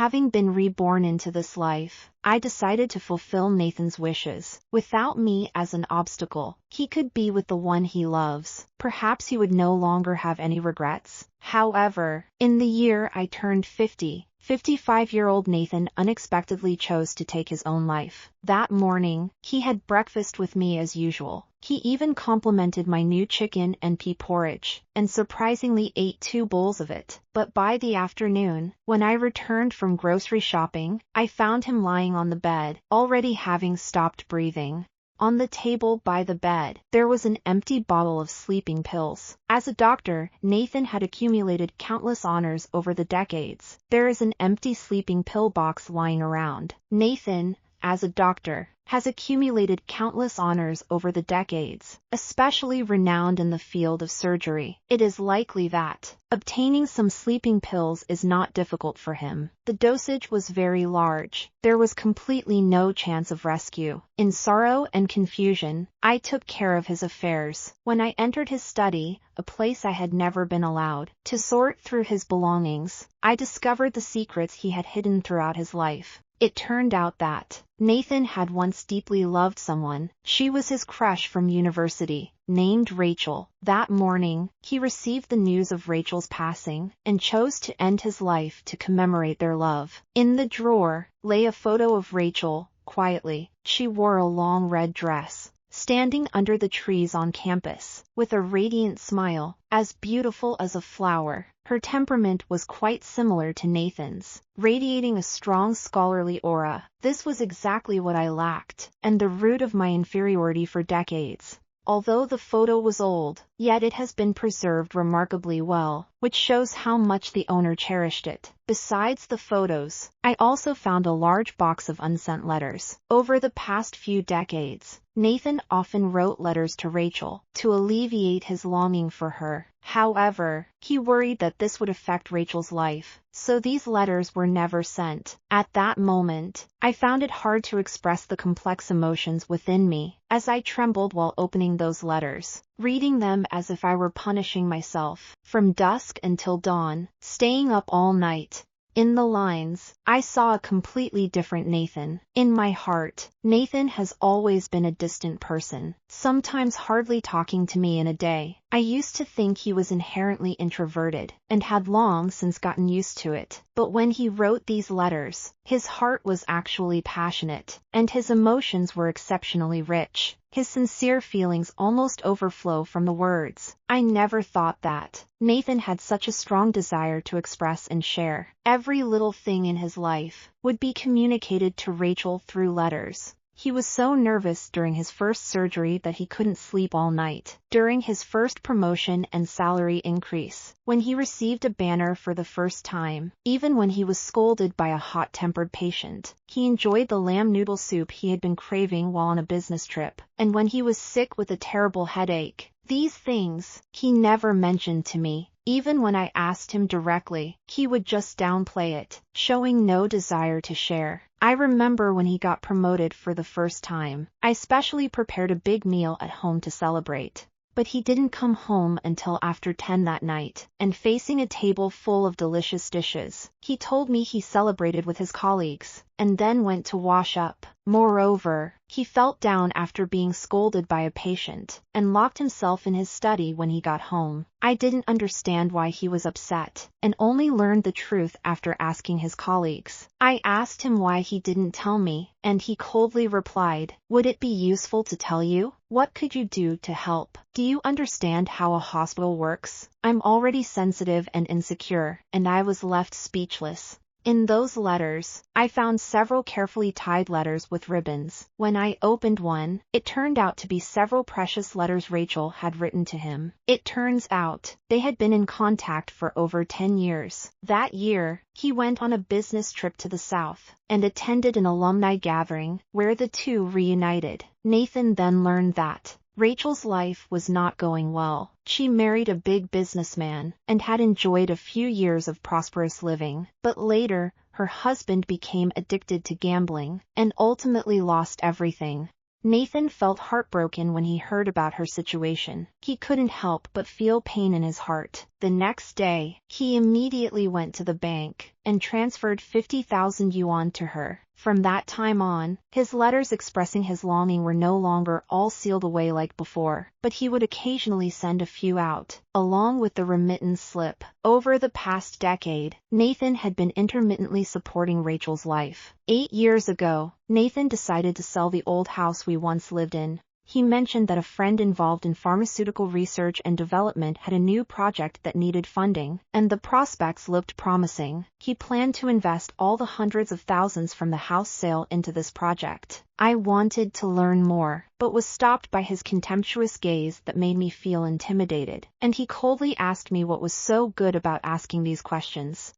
Having been reborn into this life, I decided to fulfill Nathan's wishes. Without me as an obstacle, he could be with the one he loves. Perhaps he would no longer have any regrets. However, in the year I turned 50, 55-year-old Nathan unexpectedly chose to take his own life. That morning, he had breakfast with me as usual. He even complimented my new chicken and pea porridge, and surprisingly ate 2 bowls of it. But by the afternoon, when I returned from grocery shopping, I found him lying on the bed, already having stopped breathing. On the table by the bed, there was an empty bottle of sleeping pills. As a doctor, Nathan had accumulated countless honors over the decades. There is an empty sleeping pill box lying around. Nathan, as a doctor, has accumulated countless honors over the decades, especially renowned in the field of surgery. It is likely that obtaining some sleeping pills is not difficult for him. The dosage was very large. There was completely no chance of rescue. In sorrow and confusion, I took care of his affairs. When I entered his study, a place I had never been allowed, to sort through his belongings, I discovered the secrets he had hidden throughout his life. It turned out that Nathan had once deeply loved someone. She was his crush from university, named Rachel. That morning, he received the news of Rachel's passing and chose to end his life to commemorate their love. In the drawer lay a photo of Rachel. Quietly, she wore a long red dress, standing under the trees on campus, with a radiant smile, as beautiful as a flower. Her temperament was quite similar to Nathan's, radiating a strong scholarly aura. This was exactly what I lacked, and the root of my inferiority for decades. Although the photo was old, yet it has been preserved remarkably well, which shows how much the owner cherished it. Besides the photos, I also found a large box of unsent letters. Over the past few decades, Nathan often wrote letters to Rachel to alleviate his longing for her. However, he worried that this would affect Rachel's life, so these letters were never sent. At that moment, I found it hard to express the complex emotions within me, as I trembled while opening those letters, reading them as if I were punishing myself. From dusk until dawn, staying up all night. In the lines, I saw a completely different Nathan. In my heart, Nathan has always been a distant person, sometimes hardly talking to me in a day. I used to think he was inherently introverted, and had long since gotten used to it. But when he wrote these letters, his heart was actually passionate, and his emotions were exceptionally rich. His sincere feelings almost overflow from the words. I never thought that Nathan had such a strong desire to express and share. Every little thing in his life would be communicated to Rachel through letters. He was so nervous during his first surgery that he couldn't sleep all night. During his first promotion and salary increase, when he received a banner for the first time, even when he was scolded by a hot-tempered patient, he enjoyed the lamb noodle soup he had been craving while on a business trip. And when he was sick with a terrible headache, these things he never mentioned to me. Even when I asked him directly, he would just downplay it, showing no desire to share. I remember when he got promoted for the first time, I specially prepared a big meal at home to celebrate. But he didn't come home until after 10 that night, and facing a table full of delicious dishes, he told me he celebrated with his colleagues, and then went to wash up. Moreover, he felt down after being scolded by a patient, and locked himself in his study when he got home. I didn't understand why he was upset, and only learned the truth after asking his colleagues. I asked him why he didn't tell me, and he coldly replied, "Would it be useful to tell you? What could you do to help? Do you understand how a hospital works?" I'm already sensitive and insecure, and I was left speechless. In those letters, I found several carefully tied letters with ribbons. When I opened one, it turned out to be several precious letters Rachel had written to him. It turns out, they had been in contact for over 10 years. That year, he went on a business trip to the South, and attended an alumni gathering, where the two reunited. Nathan then learned that Rachel's life was not going well. She married a big businessman, and had enjoyed a few years of prosperous living. But later, her husband became addicted to gambling, and ultimately lost everything. Nathan felt heartbroken when he heard about her situation. He couldn't help but feel pain in his heart. The next day, he immediately went to the bank and transferred 50,000 yuan to her. From that time on, his letters expressing his longing were no longer all sealed away like before, but he would occasionally send a few out, along with the remittance slip. Over the past decade, Nathan had been intermittently supporting Rachel's life. 8 years ago, Nathan decided to sell the old house we once lived in. He mentioned that a friend involved in pharmaceutical research and development had a new project that needed funding, and the prospects looked promising. He planned to invest all the hundreds of thousands from the house sale into this project. I wanted to learn more, but was stopped by his contemptuous gaze that made me feel intimidated. And he coldly asked me what was so good about asking these questions.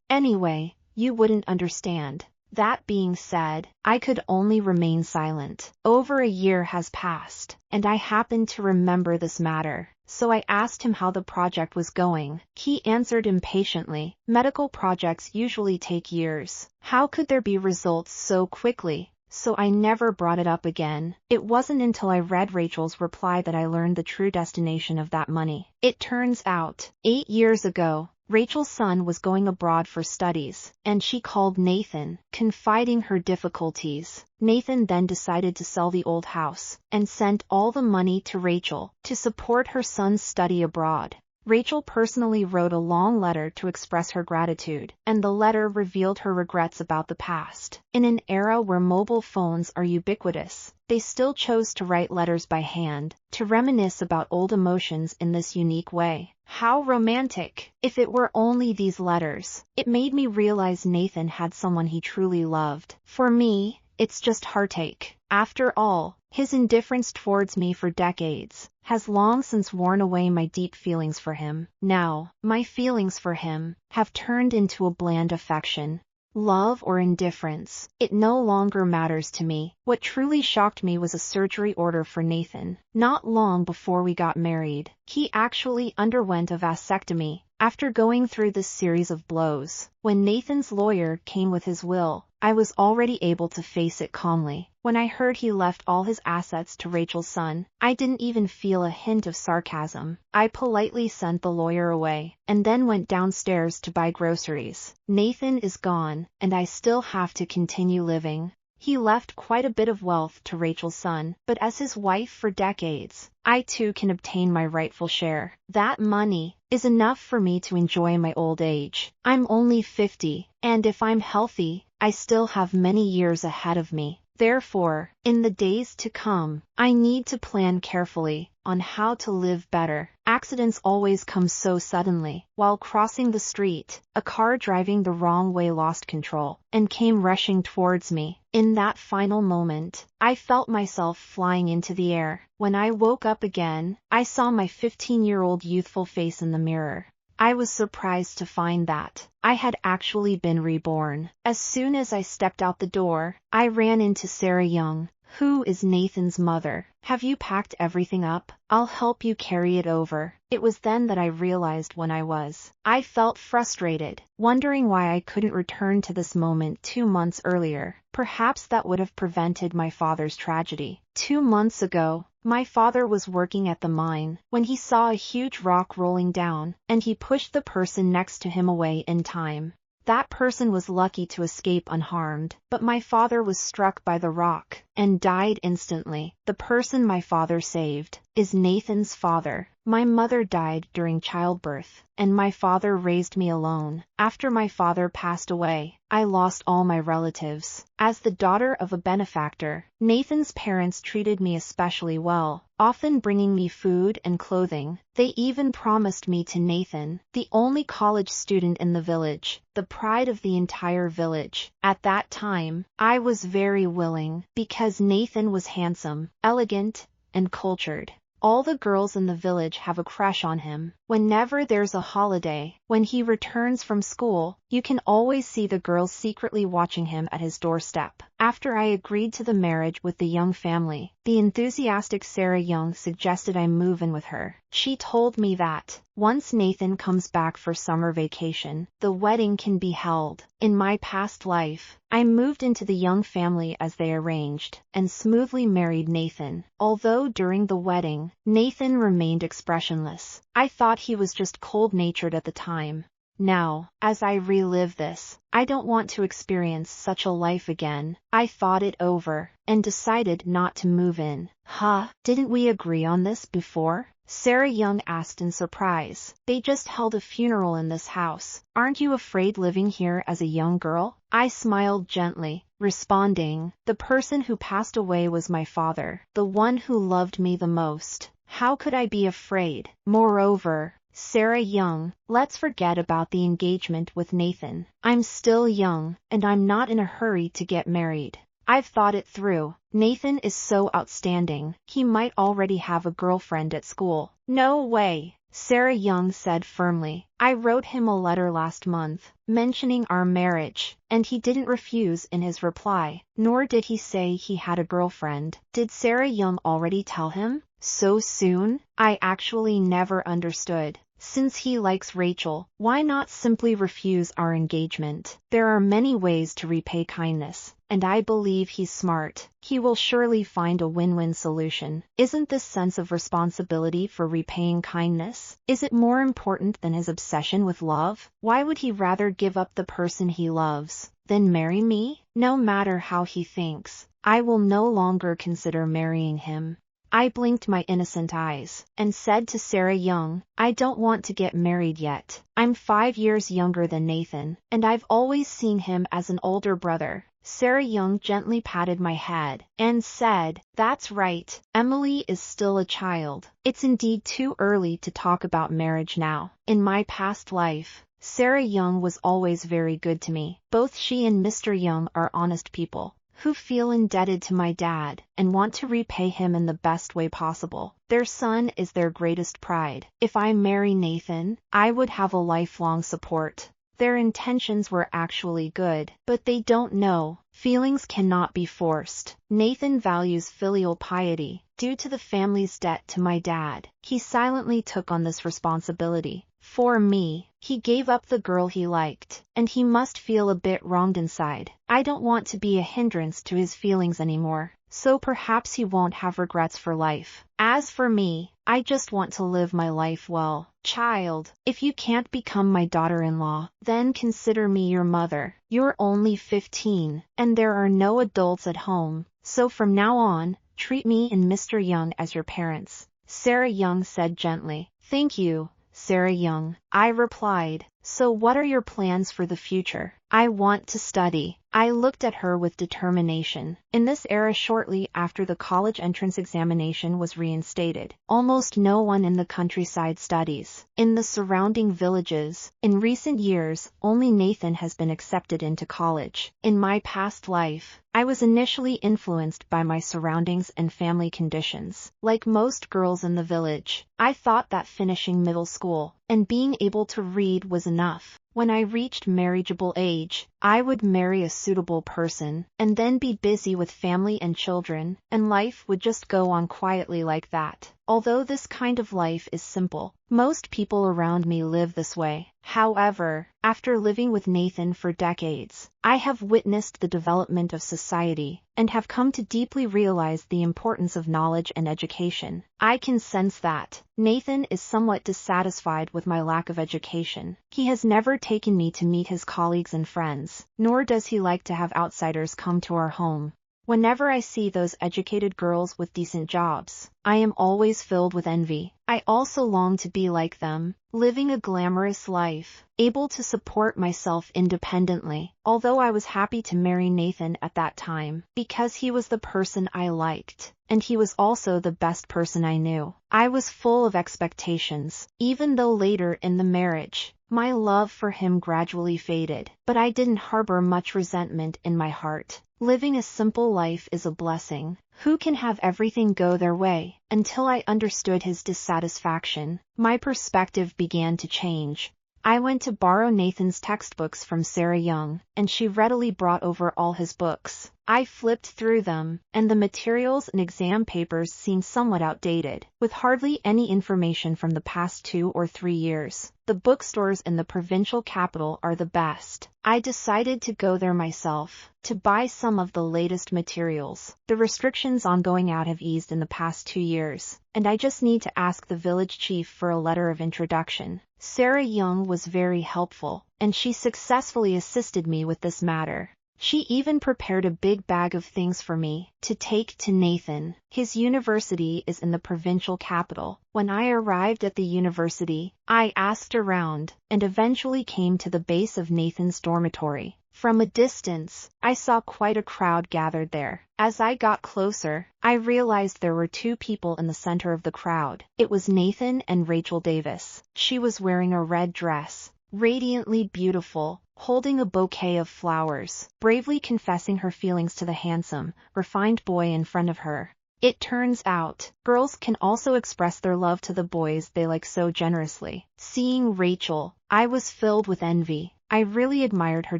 Anyway, you wouldn't understand. That being said, I could only remain silent. Over a year has passed, and I happened to remember this matter, so I asked him how the project was going. He answered impatiently, "Medical projects usually take years. How could there be results so quickly?" So I never brought it up again. It wasn't until I read Rachel's reply that I learned the true destination of that money. It turns out, 8 years ago, Rachel's son was going abroad for studies, and she called Nathan, confiding her difficulties. Nathan then decided to sell the old house, and sent all the money to Rachel to support her son's study abroad. Rachel personally wrote a long letter to express her gratitude, and the letter revealed her regrets about the past. In an era where mobile phones are ubiquitous, they still chose to write letters by hand, to reminisce about old emotions in this unique way. How romantic! If it were only these letters, it made me realize Nathan had someone he truly loved. For me, it's just heartache. After all, his indifference towards me for decades has long since worn away my deep feelings for him. Now, my feelings for him have turned into a bland affection. Love or indifference, it no longer matters to me. What truly shocked me was a surgery order for Nathan. Not long before we got married, he actually underwent a vasectomy. After going through this series of blows, when Nathan's lawyer came with his will, I was already able to face it calmly. When I heard he left all his assets to Rachel's son, I didn't even feel a hint of sarcasm. I politely sent the lawyer away, and then went downstairs to buy groceries. Nathan is gone, and I still have to continue living. He left quite a bit of wealth to Rachel's son, but as his wife for decades, I too can obtain my rightful share. That money is enough for me to enjoy my old age. I'm only 50, and if I'm healthy, I still have many years ahead of me. Therefore, in the days to come, I need to plan carefully on how to live better. Accidents always come so suddenly. While crossing the street, a car driving the wrong way lost control and came rushing towards me. In that final moment, I felt myself flying into the air. When I woke up again, I saw my 15-year-old youthful face in the mirror. I was surprised to find that I had actually been reborn. As soon as I stepped out the door, I ran into Sarah Young, who is Nathan's mother. "Have you packed everything up? I'll help you carry it over." It was then that I realized when I was. I felt frustrated, wondering why I couldn't return to this moment 2 months earlier. Perhaps that would have prevented my father's tragedy. 2 months ago, my father was working at the mine when he saw a huge rock rolling down, and he pushed the person next to him away in time. That person was lucky to escape unharmed, but my father was struck by the rock and died instantly. The person my father saved is Nathan's father. My mother died during childbirth, and my father raised me alone. After my father passed away, I lost all my relatives. As the daughter of a benefactor, Nathan's parents treated me especially well, often bringing me food and clothing. They even promised me to Nathan, the only college student in the village, the pride of the entire village. At that time, I was very willing, because Nathan was handsome, elegant, and cultured. All the girls in the village have a crush on him. Whenever there's a holiday, when he returns from school, you can always see the girls secretly watching him at his doorstep. After I agreed to the marriage with the Young family, the enthusiastic Sarah Young suggested I move in with her. She told me that, once Nathan comes back for summer vacation, the wedding can be held. In my past life, I moved into the Young family as they arranged, and smoothly married Nathan. Although during the wedding, Nathan remained expressionless. I thought he was just cold-natured at the time. Now, as I relive this, I don't want to experience such a life again. I thought it over, and decided not to move in. Huh? Didn't we agree on this before? Sarah Young asked in surprise. They just held a funeral in this house. Aren't you afraid living here as a young girl? I smiled gently, responding, the person who passed away was my father, the one who loved me the most. How could I be afraid? Moreover, Sarah Young, let's forget about the engagement with Nathan. I'm still young, and I'm not in a hurry to get married. I've thought it through. Nathan is so outstanding. He might already have a girlfriend at school. No way, Sarah Young said firmly. I wrote him a letter last month, mentioning our marriage, and he didn't refuse in his reply, nor did he say he had a girlfriend. Did Sarah Young already tell him? So soon? I actually never understood. Since he likes Rachel, why not simply refuse our engagement? There are many ways to repay kindness, and I believe he's smart. He will surely find a win-win solution. Isn't this sense of responsibility for repaying kindness? Is it more important than his obsession with love? Why would he rather give up the person he loves than marry me? No matter how he thinks, I will no longer consider marrying him. I blinked my innocent eyes, and said to Sarah Young, I don't want to get married yet. I'm 5 years younger than Nathan, and I've always seen him as an older brother. Sarah Young gently patted my head, and said, That's right, Emily is still a child. It's indeed too early to talk about marriage now. In my past life, Sarah Young was always very good to me. Both she and Mr. Young are honest people, who feel indebted to my dad, and want to repay him in the best way possible. Their son is their greatest pride. If I marry Nathan, I would have a lifelong support. Their intentions were actually good, but they don't know. Feelings cannot be forced. Nathan values filial piety. Due to the family's debt to my dad, he silently took on this responsibility. For me, he gave up the girl he liked, and he must feel a bit wronged inside. I don't want to be a hindrance to his feelings anymore, so perhaps he won't have regrets for life. As for me, I just want to live my life well. Child, if you can't become my daughter-in-law, then consider me your mother. You're only 15, and there are no adults at home, so from now on, treat me and Mr. Young as your parents. Sarah Young said gently. Thank you, Sarah Young, I replied. So what are your plans for the future? I want to study. I looked at her with determination. In this era, shortly after the college entrance examination was reinstated, almost no one in the countryside studies. In the surrounding villages, in recent years, only Nathan has been accepted into college. In my past life, I was initially influenced by my surroundings and family conditions. Like most girls in the village, I thought that finishing middle school and being able to read was enough. When I reached marriageable age, I would marry a suitable person, and then be busy with family and children, and life would just go on quietly like that. Although this kind of life is simple, most people around me live this way. However, after living with Nathan for decades, I have witnessed the development of society, and have come to deeply realize the importance of knowledge and education. I can sense that Nathan is somewhat dissatisfied with my lack of education. He has never taken me to meet his colleagues and friends, nor does he like to have outsiders come to our home. Whenever I see those educated girls with decent jobs, I am always filled with envy. I also long to be like them, living a glamorous life, able to support myself independently. Although I was happy to marry Nathan at that time, because he was the person I liked, and he was also the best person I knew, I was full of expectations. Even though later in the marriage, my love for him gradually faded, but I didn't harbor much resentment in my heart. Living a simple life is a blessing. Who can have everything go their way? Until I understood his dissatisfaction, my perspective began to change. I went to borrow Nathan's textbooks from Sarah Young, and she readily brought over all his books. I flipped through them, and the materials and exam papers seemed somewhat outdated, with hardly any information from the past 2 or 3 years. The bookstores in the provincial capital are the best. I decided to go there myself, to buy some of the latest materials. The restrictions on going out have eased in the past 2 years, and I just need to ask the village chief for a letter of introduction. Sarah Young was very helpful, and she successfully assisted me with this matter. She even prepared a big bag of things for me to take to Nathan. His university is in the provincial capital. When I arrived at the university, I asked around and eventually came to the base of Nathan's dormitory. From a distance, I saw quite a crowd gathered there. As I got closer, I realized there were 2 people in the center of the crowd. It was Nathan and Rachel Davis. She was wearing a red dress, radiantly beautiful, holding a bouquet of flowers, bravely confessing her feelings to the handsome, refined boy in front of her. It turns out, girls can also express their love to the boys they like so generously. Seeing Rachel, I was filled with envy. I really admired her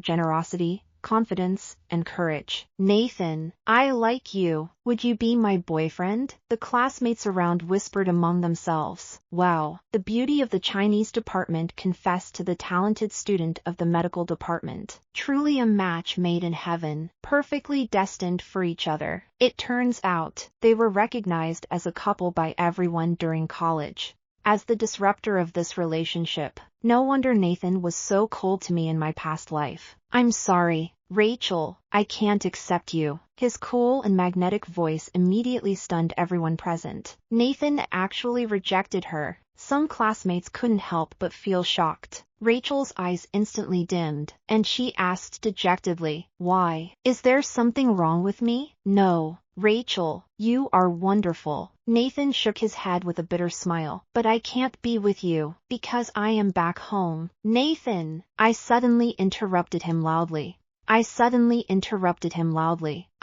generosity, confidence, and courage. Nathan, I like you. Would you be my boyfriend? The classmates around whispered among themselves. Wow. The beauty of the Chinese department confessed to the talented student of the medical department. Truly a match made in heaven, perfectly destined for each other. It turns out, they were recognized as a couple by everyone during college. As the disruptor of this relationship, no wonder Nathan was so cold to me in my past life. I'm sorry, Rachel, I can't accept you. His cool and magnetic voice immediately stunned everyone present. Nathan actually rejected her. Some classmates couldn't help but feel shocked. Rachel's eyes instantly dimmed, and she asked dejectedly, "Why? Is there something wrong with me?" "No, Rachel, you are wonderful." Nathan shook his head with a bitter smile. "But I can't be with you, because I am back home." "Nathan!" I suddenly interrupted him loudly.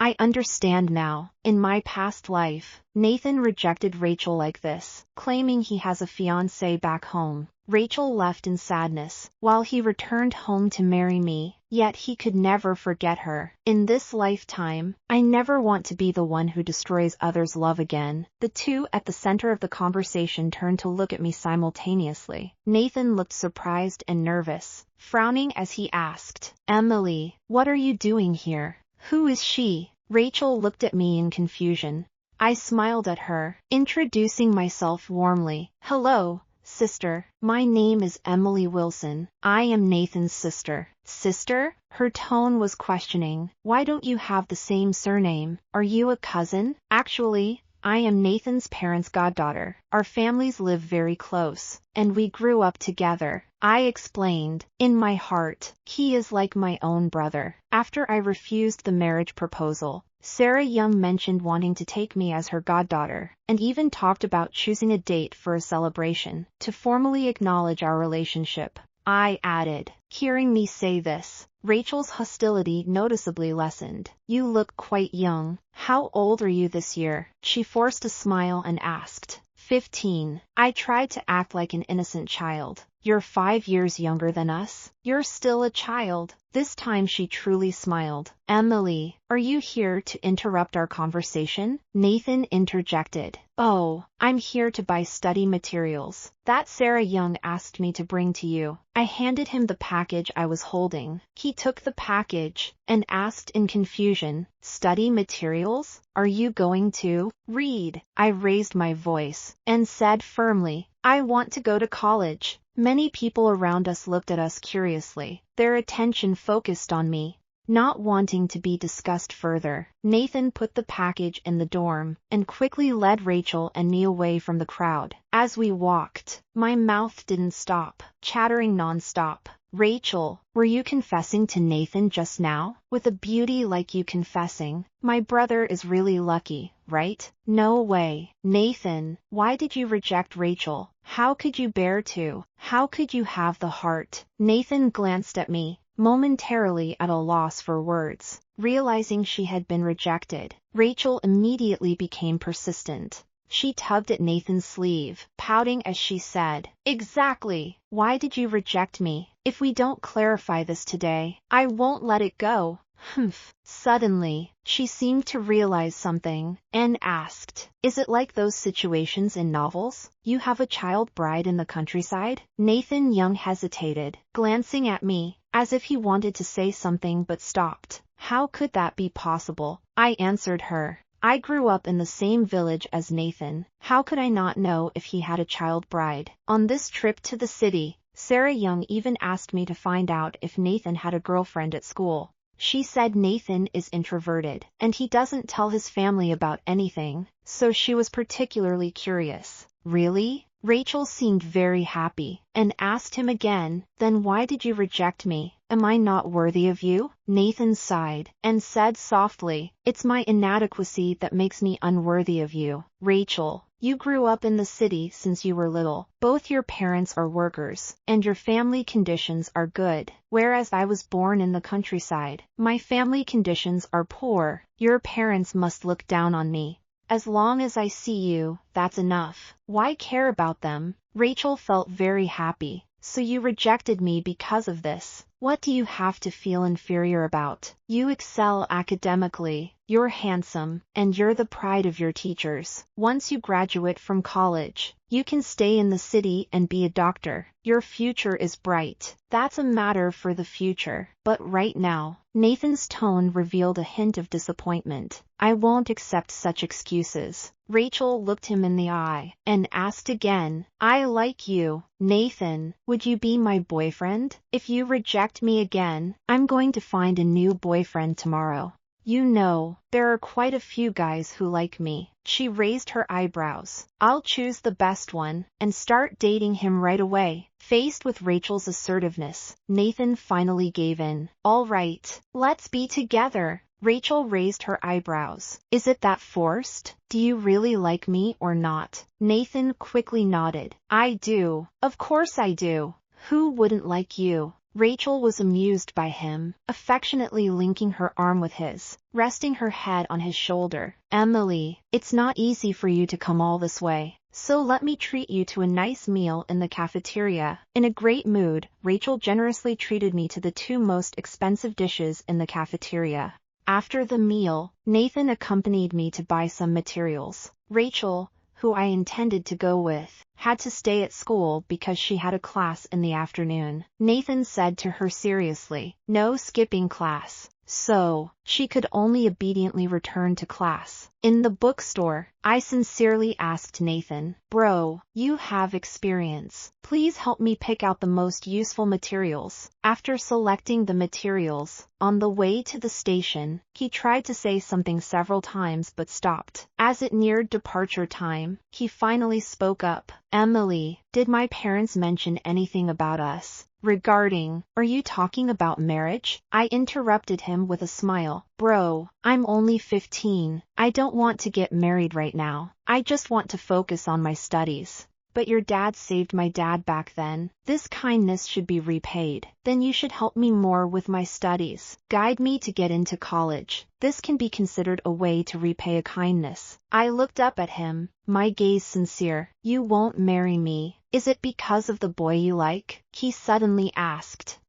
I understand now. In my past life, Nathan rejected Rachel like this, claiming he has a fiancée back home. Rachel left in sadness, while he returned home to marry me, yet he could never forget her. In this lifetime, I never want to be the one who destroys others' love again. The 2 at the center of the conversation turned to look at me simultaneously. Nathan looked surprised and nervous, frowning as he asked, "Emily, what are you doing here? Who is she?" Rachel looked at me in confusion. I smiled at her, introducing myself warmly. "Hello, sister. My name is Emily Wilson. I am Nathan's sister." "Sister?" Her tone was questioning. "Why don't you have the same surname? Are you a cousin?" "Actually, I am Nathan's parents' goddaughter. Our families live very close, and we grew up together," I explained. In my heart, he is like my own brother. After I refused the marriage proposal, Sarah Young mentioned wanting to take me as her goddaughter, and even talked about choosing a date for a celebration to formally acknowledge our relationship. I added. Hearing me say this, Rachel's hostility noticeably lessened. "You look quite young. How old are you this year?" She forced a smile and asked. 15. I tried to act like an innocent child. "You're 5 years younger than us. You're still a child." This time she truly smiled. "Emily, are you here to interrupt our conversation?" Nathan interjected. "Oh, I'm here to buy study materials that Sarah Young asked me to bring to you." I handed him the package I was holding. He took the package and asked in confusion, "Study materials? Are you going to read?" I raised my voice and said firmly, "I want to go to college." Many people around us looked at us curiously, their attention focused on me. Not wanting to be discussed further, Nathan put the package in the dorm and quickly led Rachel and me away from the crowd. As we walked, my mouth didn't stop, chattering non-stop. "Rachel, were you confessing to Nathan just now? With a beauty like you confessing, my brother is really lucky, right?" "No way." "Nathan, why did you reject Rachel? How could you bear to? How could you have the heart?" Nathan glanced at me, momentarily at a loss for words. Realizing she had been rejected, Rachel immediately became persistent. She tugged at Nathan's sleeve, pouting as she said, "Exactly. Why did you reject me? If we don't clarify this today, I won't let it go." Humph. Suddenly, she seemed to realize something, and asked, "Is it like those situations in novels? You have a child bride in the countryside?" Nathan Young hesitated, glancing at me, as if he wanted to say something but stopped. "How could that be possible?" I answered her. "I grew up in the same village as Nathan. How could I not know if he had a child bride?" On this trip to the city, Sarah Young even asked me to find out if Nathan had a girlfriend at school. She said Nathan is introverted, and he doesn't tell his family about anything, so she was particularly curious. "Really?" Rachel seemed very happy, and asked him again, "Then why did you reject me? Am I not worthy of you?" Nathan sighed, and said softly, "It's my inadequacy that makes me unworthy of you." "Rachel, you grew up in the city since you were little. Both your parents are workers, and your family conditions are good, whereas I was born in the countryside. My family conditions are poor. Your parents must look down on me. As long as I see you, that's enough. Why care about them?" Rachel felt very happy. "So you rejected me because of this? What do you have to feel inferior about? You excel academically, you're handsome, and you're the pride of your teachers. Once you graduate from college, you can stay in the city and be a doctor. Your future is bright. That's a matter for the future. But right now," Nathan's tone revealed a hint of disappointment, "I won't accept such excuses." Rachel looked him in the eye, and asked again, "I like you, Nathan. Would you be my boyfriend? If you reject me again, I'm going to find a new boyfriend tomorrow. You know, there are quite a few guys who like me." She raised her eyebrows. "I'll choose the best one, and start dating him right away." Faced with Rachel's assertiveness, Nathan finally gave in. "All right, let's be together." Rachel raised her eyebrows. "Is it that forced? Do you really like me or not?" Nathan quickly nodded. "I do. Of course I do. Who wouldn't like you?" Rachel was amused by him, affectionately linking her arm with his, resting her head on his shoulder. "Emily, it's not easy for you to come all this way, so let me treat you to a nice meal in the cafeteria." In a great mood, Rachel generously treated me to the two most expensive dishes in the cafeteria. After the meal, Nathan accompanied me to buy some materials. Rachel, who I intended to go with, had to stay at school because she had a class in the afternoon. Nathan said to her seriously, "No skipping class." So, she could only obediently return to class. In the bookstore, I sincerely asked Nathan, "Bro, you have experience. Please help me pick out the most useful materials." After selecting the materials, on the way to the station, he tried to say something several times but stopped. As it neared departure time, he finally spoke up. "Emily, did my parents mention anything about us? Regarding, are you talking about marriage?" I interrupted him with a smile. "Bro, I'm only 15. I don't want to get married right now. I just want to focus on my studies." "But your dad saved my dad back then. This kindness should be repaid. Then you should help me more with my studies. Guide me to get into college. This can be considered a way to repay a kindness." I looked up at him, my gaze sincere. "You won't marry me. Is it because of the boy you like?" he suddenly asked.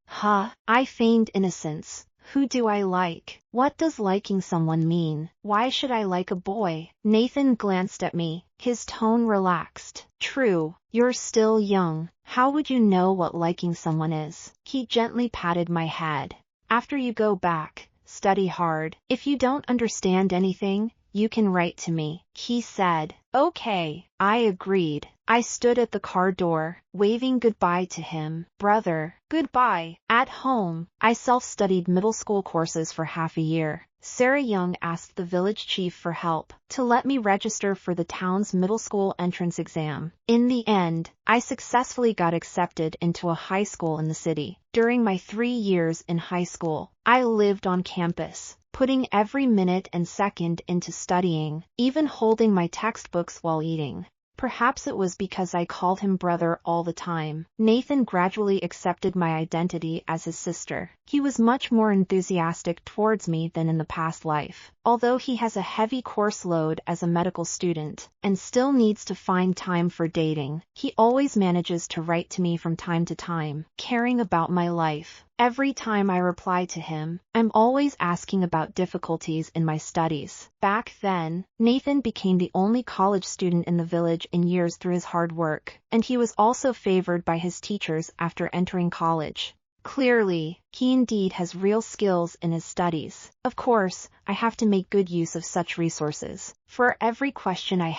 I feigned innocence. Who do I like? What does liking someone mean? Why should I like a boy? Nathan glanced at me, his tone relaxed. "True, you're still young. How would you know what liking someone is?" He gently patted my head. "After you go back, study hard. If you don't understand anything, you can write to me," he said. "Okay," I agreed. I stood at the car door, waving goodbye to him. "Brother, goodbye." At home, I self-studied middle school courses for half a year. Sarah Young asked the village chief for help to let me register for the town's middle school entrance exam. In the end, I successfully got accepted into a high school in the city. During my 3 years in high school, I lived on campus, putting every minute and second into studying, even holding my textbooks while eating. Perhaps it was because I called him brother all the time. Nathan gradually accepted my identity as his sister. He was much more enthusiastic towards me than in the past life. Although he has a heavy course load as a medical student, and still needs to find time for dating, he always manages to write to me from time to time, caring about my life. Every time I reply to him, I'm always asking about difficulties in my studies. Back then, Nathan became the only college student in the village in years through his hard work, and he was also favored by his teachers after entering college. Clearly, he indeed has real skills in his studies. Of course, I have to make good use of such resources. For every question I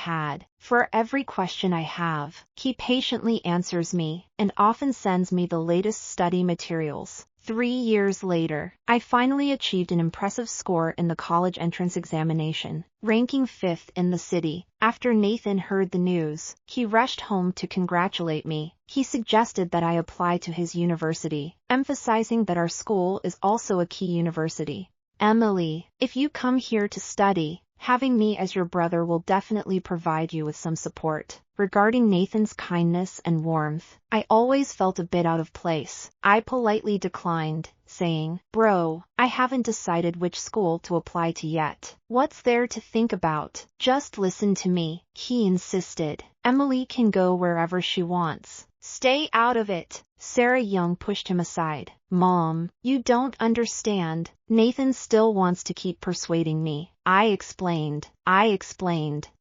have, he patiently answers me, and often sends me the latest study materials. 3 years later, I finally achieved an impressive score in the college entrance examination, ranking 5th in the city. After Nathan heard the news, he rushed home to congratulate me. He suggested that I apply to his university, emphasizing that our school is also a key university. Emily, if you come here to study, having me as your brother will definitely provide you with some support. Regarding Nathan's kindness and warmth, I always felt a bit out of place. I politely declined, saying, "Bro, I haven't decided which school to apply to yet. What's there to think about? Just listen to me," he insisted. "Emily can go wherever she wants. Stay out of it." Sarah Young pushed him aside. "Mom, you don't understand. Nathan still wants to keep persuading me." I explained.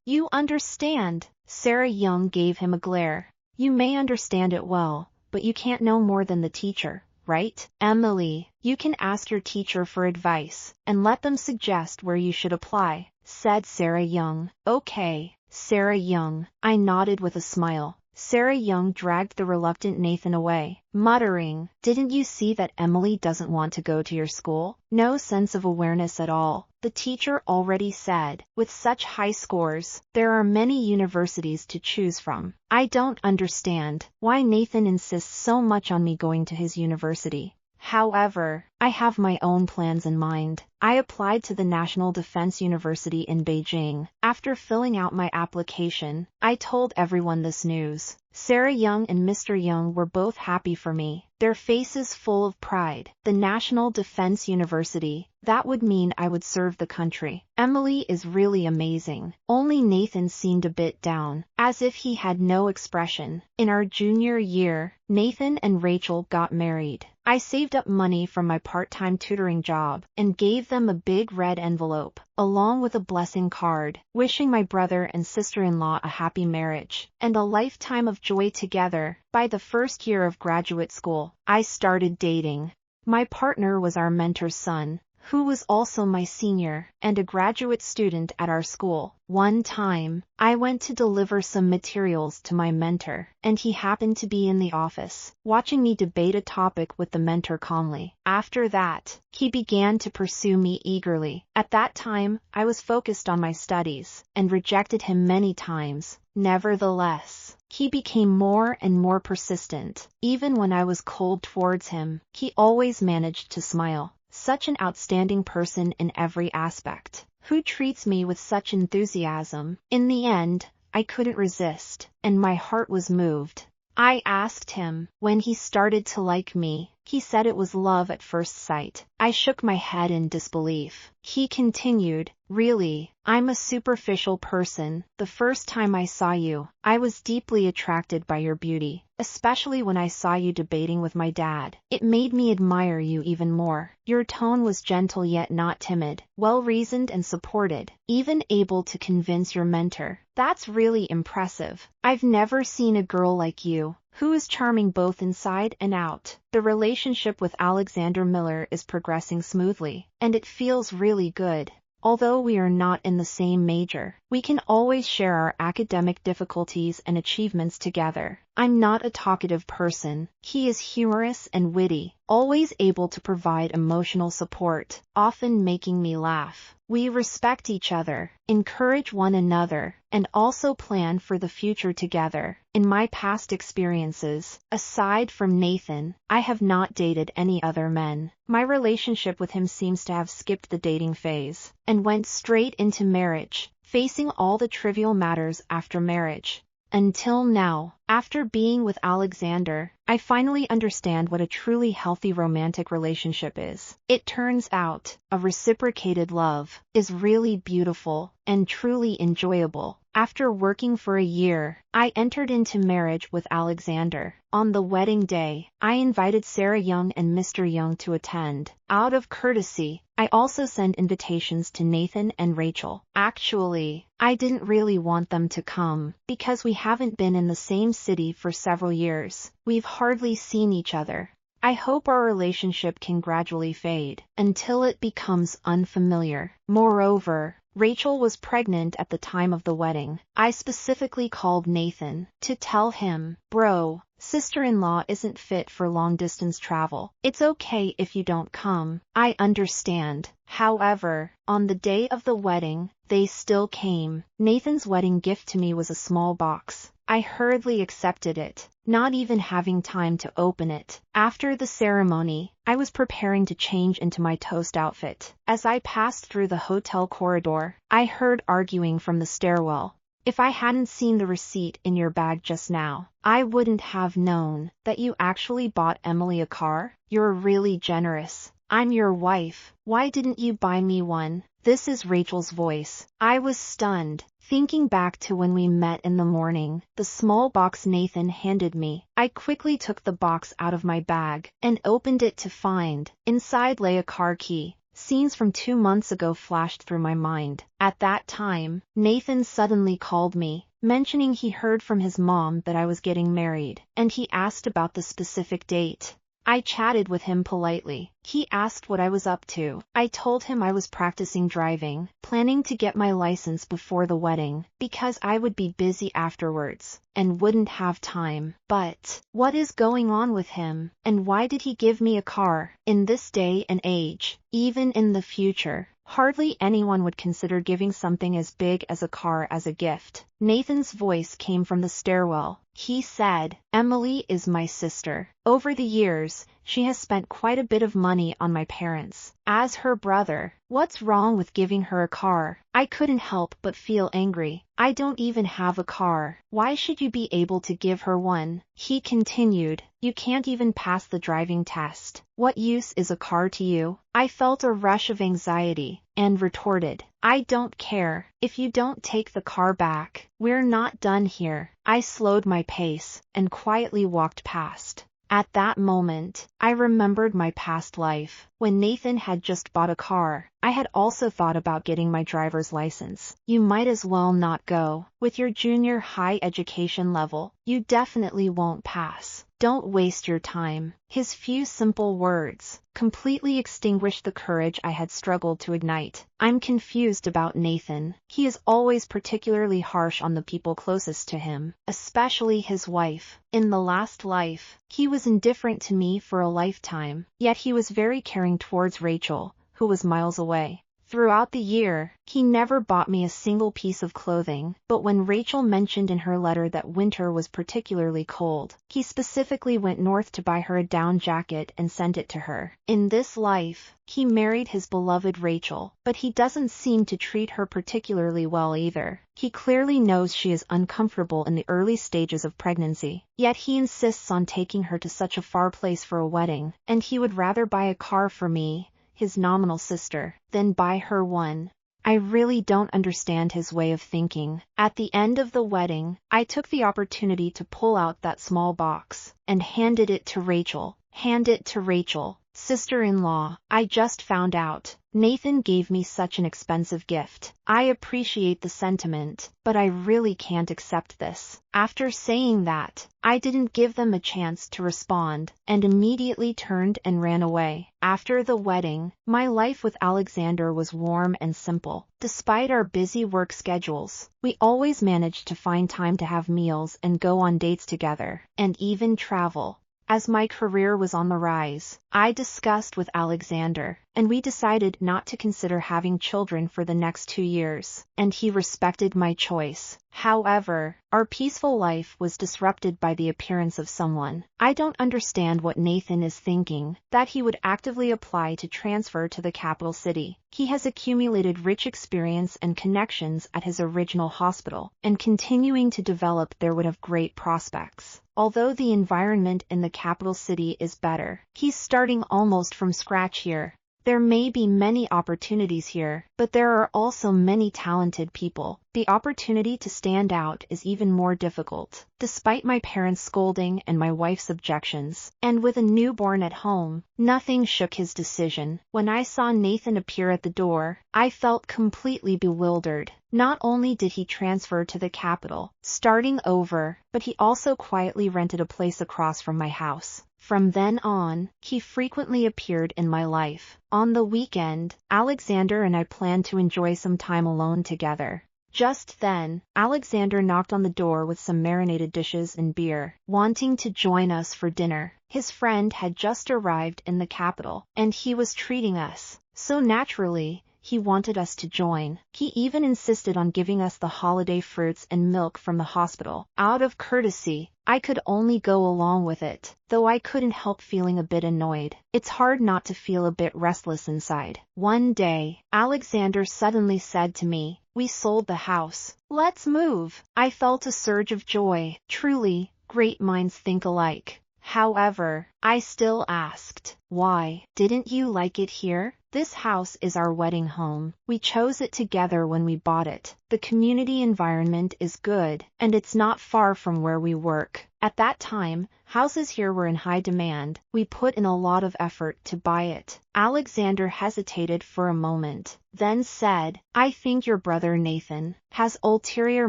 "You understand." Sarah Young gave him a glare. "You may understand it well, but you can't know more than the teacher, right? Emily, you can ask your teacher for advice, and let them suggest where you should apply," said Sarah Young. "Okay, Sarah Young." I nodded with a smile. Sarah Young dragged the reluctant Nathan away, muttering, "Didn't you see that Emily doesn't want to go to your school?" No sense of awareness at all. The teacher already said, with such high scores, there are many universities to choose from. I don't understand why Nathan insists so much on me going to his university. However, I have my own plans in mind. I applied to the National Defense University in Beijing. After filling out my application, I told everyone this news. Sarah Young and Mr. Young were both happy for me, their faces full of pride. The National Defense University, that would mean I would serve the country. Emily is really amazing. Only Nathan seemed a bit down, as if he had no expression. In our junior year, Nathan and Rachel got married. I saved up money from my part-time tutoring job and gave them a big red envelope, along with a blessing card, wishing my brother and sister-in-law a happy marriage and a lifetime of joy together. By the first year of graduate school, I started dating. My partner was our mentor's son, who was also my senior and a graduate student at our school. One time, I went to deliver some materials to my mentor, and he happened to be in the office, watching me debate a topic with the mentor calmly. After that, he began to pursue me eagerly. At that time, I was focused on my studies, and rejected him many times. Nevertheless, he became more and more persistent. Even when I was cold towards him, he always managed to smile. Such an outstanding person in every aspect, who treats me with such enthusiasm. In the end, I couldn't resist, and my heart was moved. I asked him when he started to like me. He said it was love at first sight. I shook my head in disbelief. He continued, "Really, I'm a superficial person. The first time I saw you, I was deeply attracted by your beauty, especially when I saw you debating with my dad. It made me admire you even more. Your tone was gentle yet not timid, well-reasoned and supported, even able to convince your mentor. That's really impressive. I've never seen a girl like you, who is charming both inside and out." The relationship with Alexander Miller is progressing smoothly, and it feels really good. Although we are not in the same major, we can always share our academic difficulties and achievements together. I'm not a talkative person. He is humorous and witty, always able to provide emotional support, often making me laugh. We respect each other, encourage one another, and also plan for the future together. In my past experiences, aside from Nathan, I have not dated any other men. My relationship with him seems to have skipped the dating phase, and went straight into marriage, facing all the trivial matters after marriage. Until now, after being with Alexander, I finally understand what a truly healthy romantic relationship is. It turns out, a reciprocated love is really beautiful and truly enjoyable. After working for a year, I entered into marriage with Alexander. On the wedding day, I invited Sarah Young and Mr. Young to attend. Out of courtesy, I also sent invitations to Nathan and Rachel. Actually, I didn't really want them to come, because we haven't been in the same city for several years. We've hardly seen each other. I hope our relationship can gradually fade, until it becomes unfamiliar. Moreover, Rachel was pregnant at the time of the wedding. I specifically called Nathan to tell him, "Bro, sister-in-law isn't fit for long-distance travel. It's okay if you don't come. I understand." However, on the day of the wedding, they still came. Nathan's wedding gift to me was a small box. I hurriedly accepted it, not even having time to open it. After the ceremony, I was preparing to change into my toast outfit. As I passed through the hotel corridor, I heard arguing from the stairwell. "If I hadn't seen the receipt in your bag just now, I wouldn't have known that you actually bought Emily a car. You're really generous. I'm your wife. Why didn't you buy me one?" This is Rachel's voice. I was stunned, thinking back to when we met in the morning. The small box Nathan handed me. I quickly took the box out of my bag and opened it to find inside lay a car key. Scenes from 2 months ago flashed through my mind. At that time, Nathan suddenly called me, mentioning he heard from his mom that I was getting married, and he asked about the specific date. I chatted with him politely. He asked what I was up to. I told him I was practicing driving, planning to get my license before the wedding, because I would be busy afterwards, and wouldn't have time. But what is going on with him, and why did he give me a car? In this day and age, even in the future, hardly anyone would consider giving something as big as a car as a gift. Nathan's voice came from the stairwell. He said, "Emily is my sister. Over the years, she has spent quite a bit of money on my parents. As her brother, what's wrong with giving her a car?" I couldn't help but feel angry. "I don't even have a car. Why should you be able to give her one?" He continued, "You can't even pass the driving test. What use is a car to you?" I felt a rush of anxiety, and retorted, "I don't care. If you don't take the car back, we're not done here." I slowed my pace, and quietly walked past. At that moment, I remembered my past life. When Nathan had just bought a car, I had also thought about getting my driver's license. "You might as well not go. With your junior high education level, you definitely won't pass. Don't waste your time." His few simple words completely extinguished the courage I had struggled to ignite. I'm confused about Nathan. He is always particularly harsh on the people closest to him, especially his wife. In the last life, he was indifferent to me for a lifetime, yet he was very caring towards Rachel, who was miles away. Throughout the year, he never bought me a single piece of clothing, but when Rachel mentioned in her letter that winter was particularly cold, he specifically went north to buy her a down jacket and sent it to her. In this life, he married his beloved Rachel, but he doesn't seem to treat her particularly well either. He clearly knows she is uncomfortable in the early stages of pregnancy, yet he insists on taking her to such a far place for a wedding, and he would rather buy a car for me, his nominal sister, than buy her one. I really don't understand his way of thinking. At the end of the wedding, I took the opportunity to pull out that small box and handed it to Rachel. "Hand it to Rachel, sister-in-law. I just found out Nathan gave me such an expensive gift. I appreciate the sentiment, but I really can't accept this." After saying that, I didn't give them a chance to respond, and immediately turned and ran away. After the wedding, my life with Alexander was warm and simple. Despite our busy work schedules, we always managed to find time to have meals and go on dates together, and even travel. As my career was on the rise, I discussed with Alexander, and we decided not to consider having children for the next 2 years, and he respected my choice. However, our peaceful life was disrupted by the appearance of someone. I don't understand what Nathan is thinking, that he would actively apply to transfer to the capital city. He has accumulated rich experience and connections at his original hospital, and continuing to develop there would have great prospects. Although the environment in the capital city is better, he's starting almost from scratch here. There may be many opportunities here, but there are also many talented people. The opportunity to stand out is even more difficult. Despite my parents' scolding and my wife's objections, and with a newborn at home, nothing shook his decision. When I saw Nathan appear at the door, I felt completely bewildered. Not only did he transfer to the capital, starting over, but he also quietly rented a place across from my house. From then on, he frequently appeared in my life. On the weekend, Alexander and I planned to enjoy some time alone together. Just then, Alexander knocked on the door with some marinated dishes and beer, wanting to join us for dinner. His friend had just arrived in the capital, and he was treating us. So naturally, he wanted us to join. He even insisted on giving us the holiday fruits and milk from the hospital. Out of courtesy, I could only go along with it, though I couldn't help feeling a bit annoyed. It's hard not to feel a bit restless inside. One day, Alexander suddenly said to me, "We sold the house. Let's move." I felt a surge of joy. Truly, great minds think alike. However, I still asked, "Why? Didn't you like it here?" This house is our wedding home. We chose it together when we bought it. The community environment is good, and it's not far from where we work. At that time, houses here were in high demand. We put in a lot of effort to buy it. Alexander hesitated for a moment, then said, "I think your brother Nathan has ulterior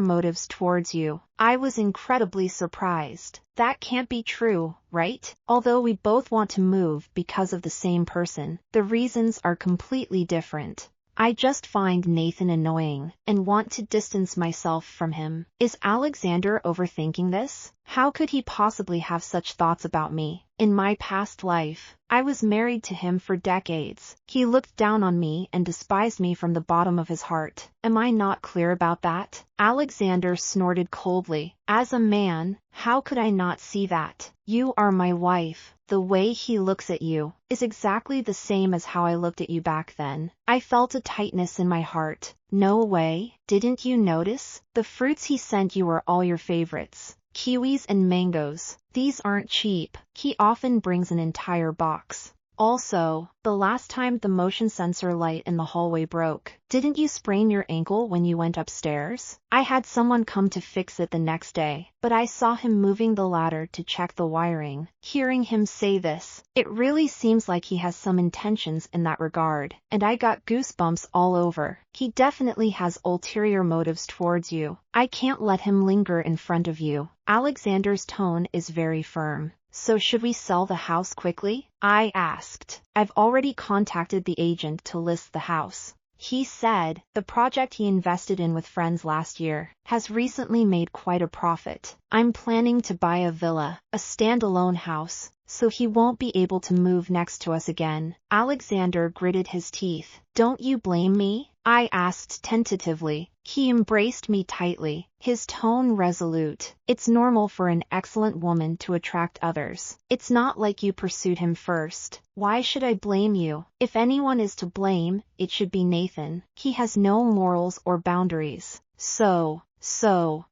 motives towards you." I was incredibly surprised. That can't be true, right? Although we both want to move because of the same person, the reasons are completely different. I just find Nathan annoying and want to distance myself from him. Is Alexander overthinking this? How could he possibly have such thoughts about me? In my past life, I was married to him for decades. He looked down on me and despised me from the bottom of his heart. Am I not clear about that? Alexander snorted coldly. As a man, how could I not see that? You are my wife. The way he looks at you is exactly the same as how I looked at you back then. I felt a tightness in my heart. No way. Didn't you notice? The fruits he sent you were all your favorites. Kiwis and mangoes. These aren't cheap. He often brings an entire box. Also, the last time the motion sensor light in the hallway broke, didn't you sprain your ankle when you went upstairs? I had someone come to fix it the next day, but I saw him moving the ladder to check the wiring. Hearing him say this, it really seems like he has some intentions in that regard, and I got goosebumps all over. He definitely has ulterior motives towards you. I can't let him linger in front of you. Alexander's tone is very firm. So should we sell the house quickly? I asked. I've already contacted the agent to list the house. He said the project he invested in with friends last year has recently made quite a profit. I'm planning to buy a villa, a standalone house, so he won't be able to move next to us again. Alexander gritted his teeth. Don't you blame me? I asked tentatively. He embraced me tightly, his tone resolute. It's normal for an excellent woman to attract others. It's not like you pursued him first. Why should I blame you? If anyone is to blame, it should be Nathan. He has no morals or boundaries. So,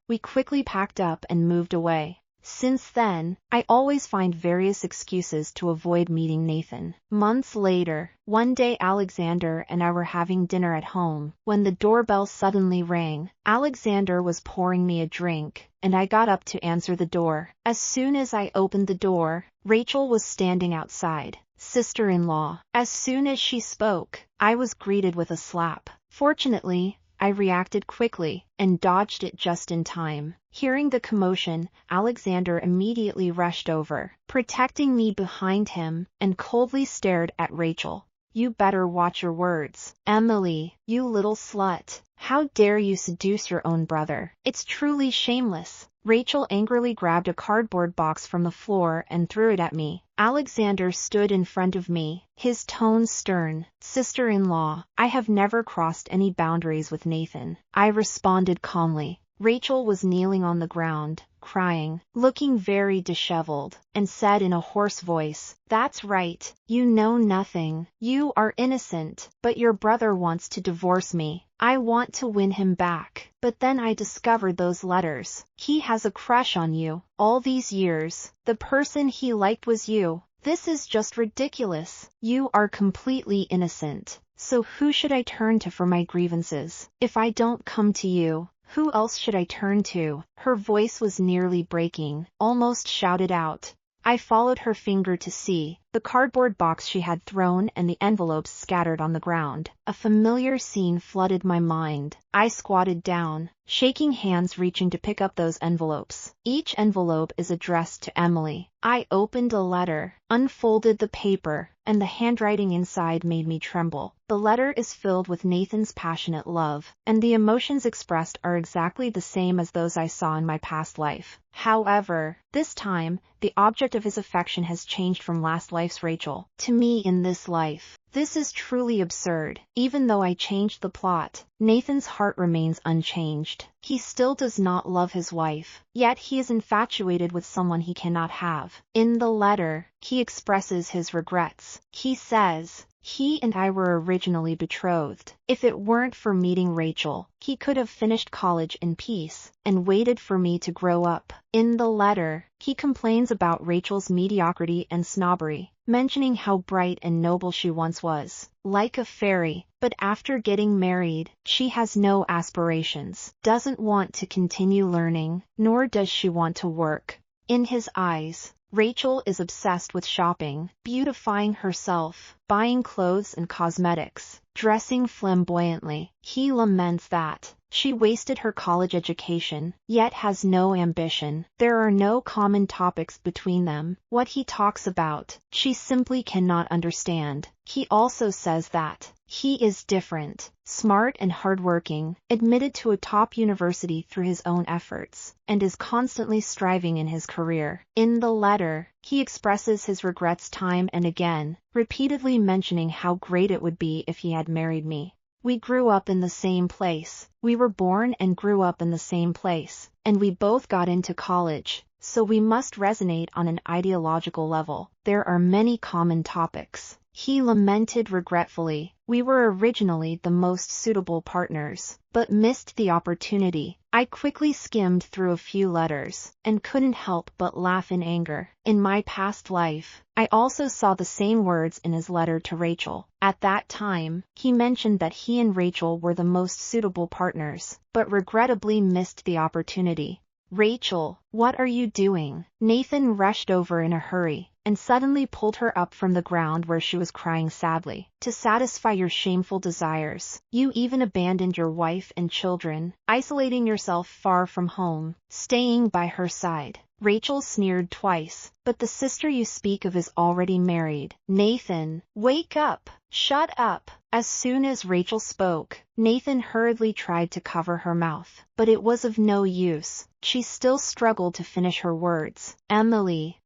we quickly packed up and moved away. Since then, I always find various excuses to avoid meeting Nathan. Months later, one day Alexander and I were having dinner at home, when the doorbell suddenly rang. Alexander was pouring me a drink, and I got up to answer the door. As soon as I opened the door, Rachel was standing outside. Sister-in-law. As soon as she spoke, I was greeted with a slap. Fortunately, I reacted quickly and dodged it just in time. Hearing the commotion, Alexander immediately rushed over, protecting me behind him, and coldly stared at Rachel. You better watch your words. Emily, you little slut. How dare you seduce your own brother? It's truly shameless. Rachel angrily grabbed a cardboard box from the floor and threw it at me. Alexander stood in front of me, his tone stern. Sister-in-law, I have never crossed any boundaries with Nathan, I responded calmly. Rachel was kneeling on the ground, crying, looking very disheveled, and said in a hoarse voice, "That's right, you know nothing, you are innocent, but your brother wants to divorce me. I want to win him back, but then I discovered those letters. He has a crush on you. All these years, the person he liked was you. This is just ridiculous. You are completely innocent. So who should I turn to for my grievances? If I don't come to you, who else should I turn to?" Her voice was nearly breaking, almost shouted out. I followed her finger to see the cardboard box she had thrown and the envelopes scattered on the ground. A familiar scene flooded my mind. I squatted down, shaking hands reaching to pick up those envelopes. Each envelope is addressed to Emily. I opened a letter, unfolded the paper, and the handwriting inside made me tremble. The letter is filled with Nathan's passionate love, and the emotions expressed are exactly the same as those I saw in my past life. However, this time, the object of his affection has changed from last life's Rachel to me in this life. This is truly absurd. Even though I changed the plot, Nathan's heart remains unchanged. He still does not love his wife, yet he is infatuated with someone he cannot have. In the letter, he expresses his regrets. He says, "He and I were originally betrothed. If it weren't for meeting Rachel, he could have finished college in peace and waited for me to grow up." In the letter, he complains about Rachel's mediocrity and snobbery, mentioning how bright and noble she once was, like a fairy, but after getting married, she has no aspirations, doesn't want to continue learning, nor does she want to work. In his eyes, Rachel is obsessed with shopping, beautifying herself, buying clothes and cosmetics, dressing flamboyantly. He laments that she wasted her college education, yet has no ambition. There are no common topics between them. What he talks about, she simply cannot understand. He also says that he is different, smart and hardworking, admitted to a top university through his own efforts, and is constantly striving in his career. In the letter, he expresses his regrets time and again, repeatedly mentioning how great it would be if he had married me. We grew up in the same place. We were born and grew up in the same place, and we both got into college, so we must resonate on an ideological level. There are many common topics. He lamented regretfully, "We were originally the most suitable partners, but missed the opportunity." I quickly skimmed through a few letters, and couldn't help but laugh in anger. In my past life, I also saw the same words in his letter to Rachel. At that time, he mentioned that he and Rachel were the most suitable partners, but regrettably missed the opportunity. "Rachel, what are you doing?" Nathan rushed over in a hurry, and suddenly pulled her up from the ground where she was crying sadly. "To satisfy your shameful desires, you even abandoned your wife and children, isolating yourself far from home, staying by her side." Rachel sneered twice, "But the sister you speak of is already married." "Nathan, wake up! Shut up!" As soon as Rachel spoke, Nathan hurriedly tried to cover her mouth, but it was of no use. She still struggled to finish her words. "Emily,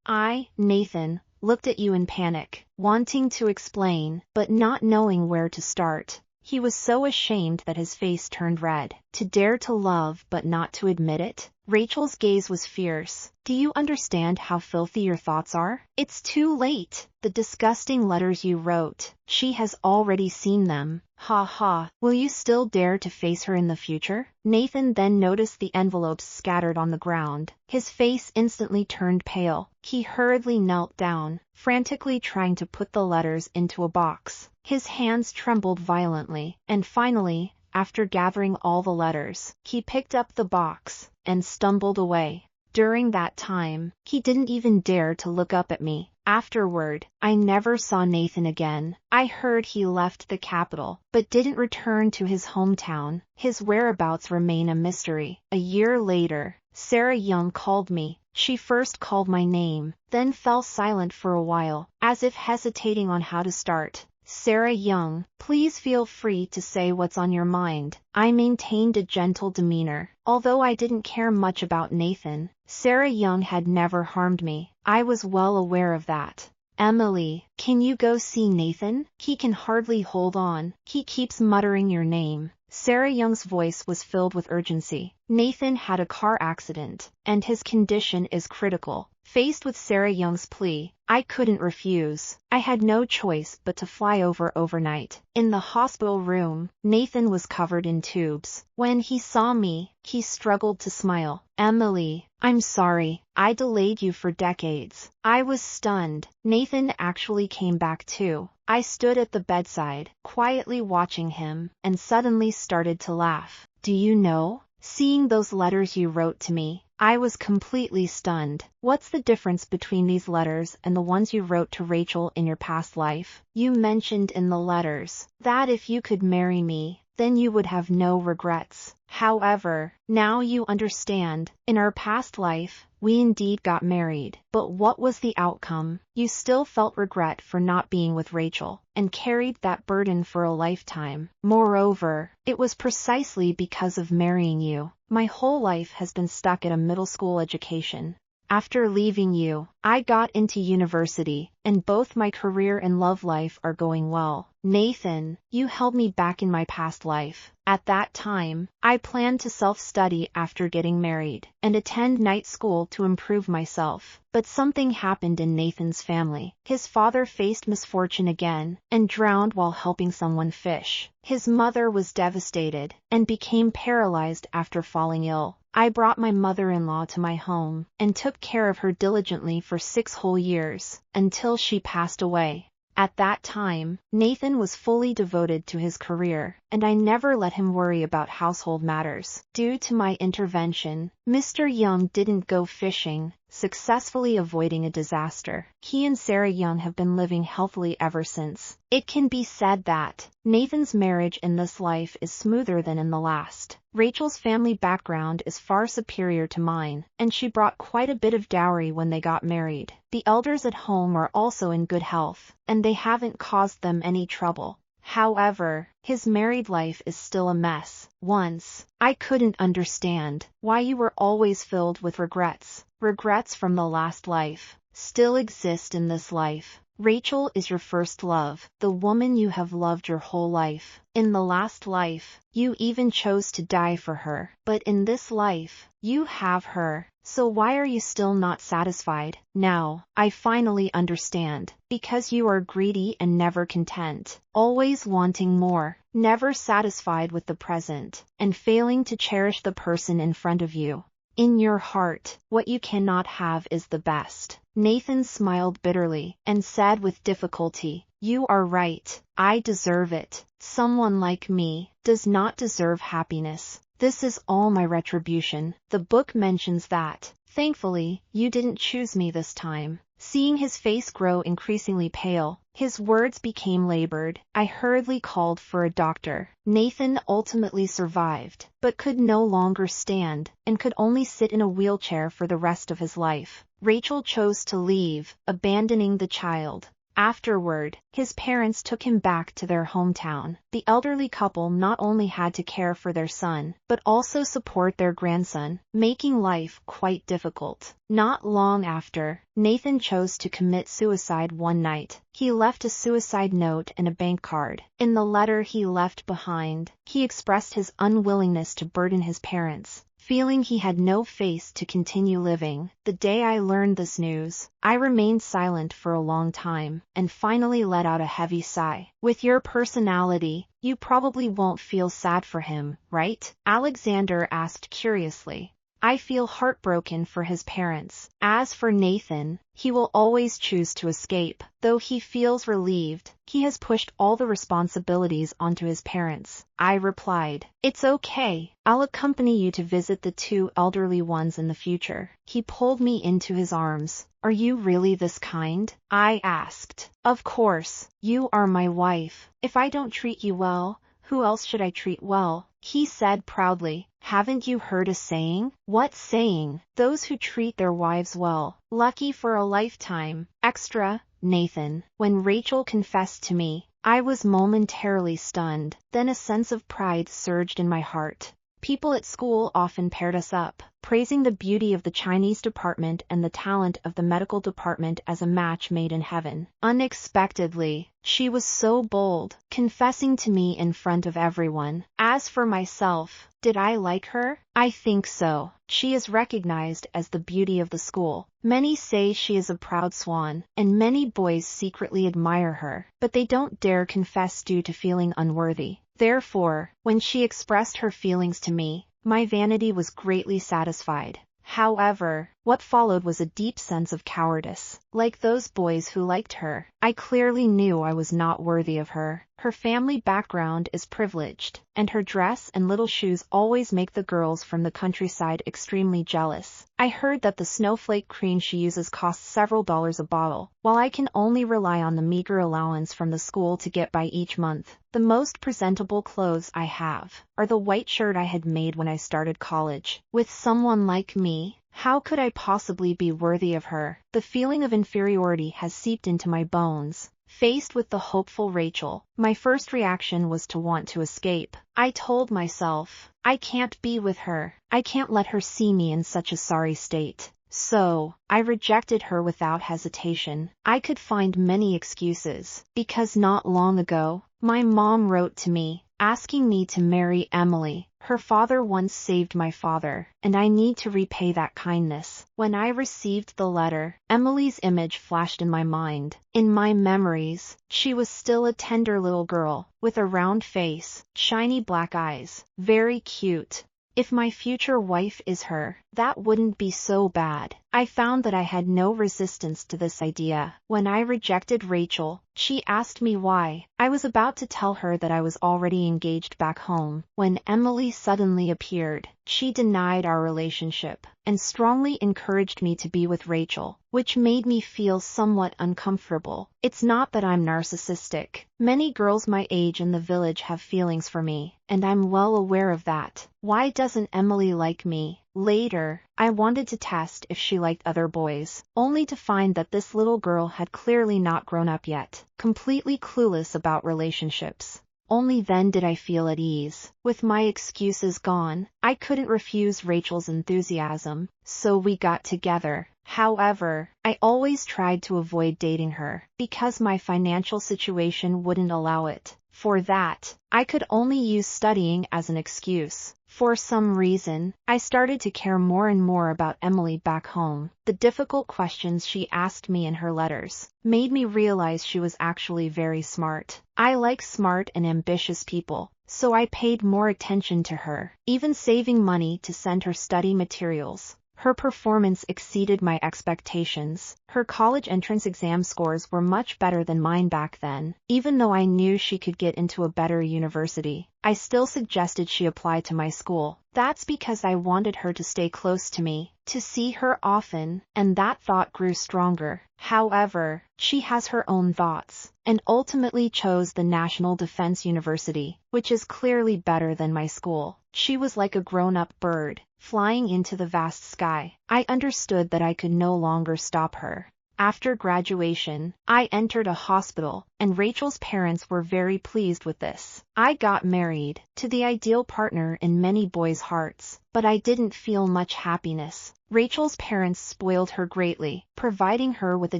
Nathan, looked at you in panic, wanting to explain, but not knowing where to start." He was so ashamed that his face turned red. To dare to love but not to admit it? Rachel's gaze was fierce. "Do you understand how filthy your thoughts are? It's too late. The disgusting letters you wrote, she has already seen them. Ha ha. Will you still dare to face her in the future?" Nathan then noticed the envelopes scattered on the ground. His face instantly turned pale. He hurriedly knelt down, frantically trying to put the letters into a box. His hands trembled violently, and finally, after gathering all the letters, he picked up the box and stumbled away. During that time, he didn't even dare to look up at me. Afterward, I never saw Nathan again. I heard he left the capital, but didn't return to his hometown. His whereabouts remain a mystery. A year later, Sarah Young called me. She first called my name, then fell silent for a while, as if hesitating on how to start. Sarah Young, please feel free to say what's on your mind. I maintained a gentle demeanor. Although I didn't care much about Nathan, Sarah Young had never harmed me. I was well aware of that. Emily, can you go see Nathan? He can hardly hold on. He keeps muttering your name. Sarah Young's voice was filled with urgency. Nathan had a car accident, and his condition is critical. Faced with Sarah Young's plea, I couldn't refuse. I had no choice but to fly over overnight. In the hospital room, Nathan was covered in tubes. When he saw me, he struggled to smile. Emily, I'm sorry. I delayed you for decades. I was stunned. Nathan actually came back too. I stood at the bedside, quietly watching him, and suddenly started to laugh. Do you know? Seeing those letters you wrote to me, I was completely stunned. What's the difference between these letters and the ones you wrote to Rachel in your past life? You mentioned in the letters that if you could marry me, then you would have no regrets. However, now you understand, in our past life, we indeed got married. But what was the outcome? You still felt regret for not being with Rachel, and carried that burden for a lifetime. Moreover, it was precisely because of marrying you. My whole life has been stuck at a middle school education. After leaving you, I got into university, and both my career and love life are going well. Nathan, you held me back in my past life. At that time, I planned to self-study after getting married, and attend night school to improve myself. But something happened in Nathan's family. His father faced misfortune again, and drowned while helping someone fish. His mother was devastated, and became paralyzed after falling ill. I brought my mother-in-law to my home, and took care of her diligently for 6 whole years, until she passed away. At that time, Nathan was fully devoted to his career, and I never let him worry about household matters. Due to my intervention, Mr. Young didn't go fishing, successfully avoiding a disaster. He and Sarah Young have been living healthily ever since. It can be said that Nathan's marriage in this life is smoother than in the last. Rachel's family background is far superior to mine, and she brought quite a bit of dowry when they got married. The elders at home are also in good health, and they haven't caused them any trouble. However, his married life is still a mess. Once, I couldn't understand why you were always filled with regrets. Regrets from the last life still exist in this life. Rachel is your first love, the woman you have loved your whole life. In the last life, you even chose to die for her. But in this life, you have her. So why are you still not satisfied? Now, I finally understand. Because you are greedy and never content, always wanting more, never satisfied with the present, and failing to cherish the person in front of you. In your heart, what you cannot have is the best. Nathan smiled bitterly, and said with difficulty, "You are right. I deserve it. Someone like me does not deserve happiness. This is all my retribution." The book mentions that, "Thankfully, you didn't choose me this time." Seeing his face grow increasingly pale, his words became labored. I hurriedly called for a doctor. Nathan ultimately survived, but could no longer stand, and could only sit in a wheelchair for the rest of his life. Rachel chose to leave, abandoning the child. Afterward, his parents took him back to their hometown. The elderly couple not only had to care for their son, but also support their grandson, making life quite difficult. Not long after, Nathan chose to commit suicide one night. He left a suicide note and a bank card. In the letter he left behind, he expressed his unwillingness to burden his parents, feeling he had no face to continue living. The day I learned this news, I remained silent for a long time, and finally let out a heavy sigh. With your personality, you probably won't feel sad for him, right? Alexander asked curiously. I feel heartbroken for his parents. As for Nathan, he will always choose to escape. Though he feels relieved, he has pushed all the responsibilities onto his parents. I replied, "It's okay. I'll accompany you to visit the 2 elderly ones in the future." He pulled me into his arms. "Are you really this kind?" I asked. "Of course. You are my wife. If I don't treat you well, who else should I treat well?" He said proudly. "Haven't you heard a saying?" "What saying?" "Those who treat their wives well, lucky for a lifetime." Extra, Nathan. When Rachel confessed to me, I was momentarily stunned, then a sense of pride surged in my heart. People at school often paired us up, praising the beauty of the Chinese department and the talent of the medical department as a match made in heaven. Unexpectedly, she was so bold, confessing to me in front of everyone. As for myself, did I like her? I think so. She is recognized as the beauty of the school. Many say she is a proud swan, and many boys secretly admire her, but they don't dare confess due to feeling unworthy. Therefore, when she expressed her feelings to me, my vanity was greatly satisfied. However, what followed was a deep sense of cowardice. Like those boys who liked her, I clearly knew I was not worthy of her. Her family background is privileged, and her dress and little shoes always make the girls from the countryside extremely jealous. I heard that the snowflake cream she uses costs several dollars a bottle, while I can only rely on the meager allowance from the school to get by each month. The most presentable clothes I have are the white shirt I had made when I started college. With someone like me, how could I possibly be worthy of her? The feeling of inferiority has seeped into my bones. Faced with the hopeful Rachel, my first reaction was to want to escape. I told myself, I can't be with her. I can't let her see me in such a sorry state. So, I rejected her without hesitation. I could find many excuses, because not long ago, my mom wrote to me, asking me to marry Emily. Her father once saved my father, and I need to repay that kindness. When I received the letter, Emily's image flashed in my mind. In my memories, she was still a tender little girl, with a round face, shiny black eyes, very cute. If my future wife is her, that wouldn't be so bad. I found that I had no resistance to this idea. When I rejected Rachel, she asked me why. I was about to tell her that I was already engaged back home, when Emily suddenly appeared. She denied our relationship, and strongly encouraged me to be with Rachel, which made me feel somewhat uncomfortable. It's not that I'm narcissistic. Many girls my age in the village have feelings for me, and I'm well aware of that. Why doesn't Emily like me? Later, I wanted to test if she liked other boys, only to find that this little girl had clearly not grown up yet, completely clueless about relationships. Only then did I feel at ease. With my excuses gone, I couldn't refuse Rachel's enthusiasm, so we got together. However, I always tried to avoid dating her, because my financial situation wouldn't allow it. For that, I could only use studying as an excuse. For some reason, I started to care more and more about Emily back home. The difficult questions she asked me in her letters made me realize she was actually very smart. I like smart and ambitious people, so I paid more attention to her, even saving money to send her study materials. Her performance exceeded my expectations. Her college entrance exam scores were much better than mine back then. Even though I knew she could get into a better university, I still suggested she apply to my school. That's because I wanted her to stay close to me, to see her often, and that thought grew stronger. However, she has her own thoughts, and ultimately chose the National Defense University, which is clearly better than my school. She was like a grown-up bird, flying into the vast sky. I understood that I could no longer stop her. After graduation, I entered a hospital, and Rachel's parents were very pleased with this. I got married, to the ideal partner in many boys' hearts, but I didn't feel much happiness. Rachel's parents spoiled her greatly, providing her with a